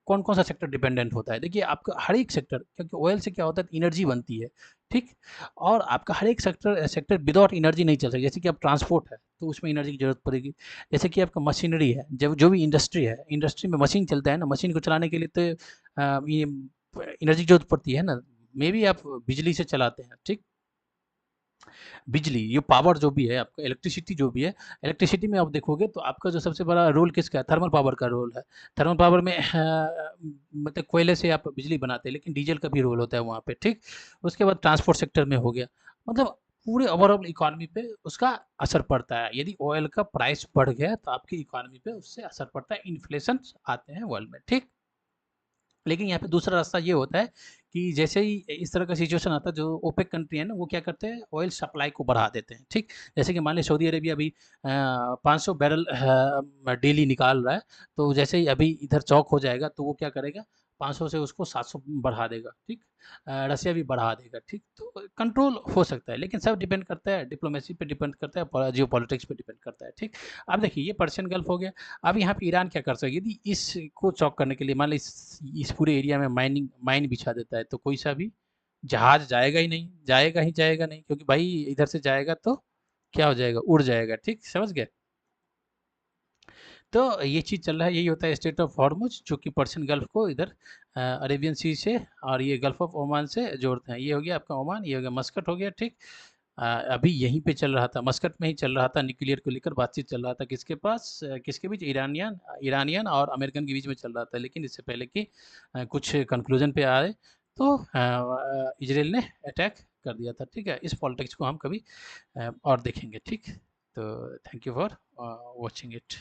कौन कौन सा सेक्टर डिपेंडेंट होता है। देखिए आपका हर एक सेक्टर, क्योंकि ऑयल से क्या होता है एनर्जी बनती है, ठीक। और आपका हर एक सेक्टर सेक्टर विदाउट एनर्जी नहीं चल सकता। जैसे कि आप ट्रांसपोर्ट है तो उसमें एनर्जी की जरूरत पड़ेगी। जैसे कि आपका मशीनरी है, जब जो भी इंडस्ट्री है, इंडस्ट्री में मशीन चलता है ना, मशीन को चलाने के लिए तो ये एनर्जी की जरूरत पड़ती है ना। मे बी आप बिजली से चलाते हैं, ठीक। बिजली, ये पावर जो भी है आपका, इलेक्ट्रिसिटी जो भी है, इलेक्ट्रिसिटी में आप देखोगे तो आपका जो सबसे बड़ा रोल किसका है, थर्मल पावर का रोल है। थर्मल पावर में मतलब कोयले से आप बिजली बनाते हैं, लेकिन डीजल का भी रोल होता है वहाँ पे, ठीक। उसके बाद ट्रांसपोर्ट सेक्टर में हो गया, मतलब पूरे ओवरऑल इकोनॉमी पे उसका असर पड़ता है। यदि ऑयल का प्राइस बढ़ गया तो आपकी इकोनॉमी पे उससे असर पड़ता है, इन्फ्लेशन आते हैं वर्ल्ड में, ठीक। लेकिन यहाँ पे दूसरा रास्ता ये होता है कि जैसे ही इस तरह का सिचुएशन आता है, जो ओपेक कंट्री है ना, वो क्या करते हैं, ऑयल सप्लाई को बढ़ा देते हैं, ठीक। जैसे कि मान लीजिए सऊदी अरेबिया अभी 500 बैरल डेली निकाल रहा है, तो जैसे ही अभी इधर चौक हो जाएगा तो वो क्या करेगा, 500 से उसको 700 बढ़ा देगा, ठीक। रसिया भी बढ़ा देगा, ठीक। तो कंट्रोल हो सकता है, लेकिन सब डिपेंड करता है, डिप्लोमेसी पे डिपेंड करता है, जियो पॉलिटिक्स पे डिपेंड करता है, ठीक। अब देखिए ये पर्शियन गल्फ हो गया। अब यहाँ पे ईरान क्या कर सकता है, यदि इसको चौक करने के लिए मान ली इस पूरे एरिया में माइन बिछा देता है, तो कोई सा भी जहाज जाएगा ही नहीं, जाएगा नहीं, क्योंकि भाई इधर से जाएगा तो क्या हो जाएगा, उड़ जाएगा, ठीक, समझ गए। तो ये चीज़ चल रहा है, यही होता है स्टेट ऑफ हॉर्मुज, जो कि पर्शियन गल्फ को इधर अरेबियन सी से और ये गल्फ ऑफ ओमान से जोड़ते हैं। ये हो गया आपका ओमान, ये हो गया मस्कट हो गया, ठीक। अभी यहीं पे चल रहा था, मस्कट में ही चल रहा था, न्यूक्लियर को लेकर बातचीत चल रहा था, किसके पास, किसके बीच, ईरानियन ईरानियन और अमेरिकन के बीच में चल रहा था। लेकिन इससे पहले कि कुछ कंक्लूजन पे आए, तो इजराइल ने अटैक कर दिया था, ठीक है। इस पॉलिटिक्स को हम कभी और देखेंगे, ठीक। तो thank you for watching it.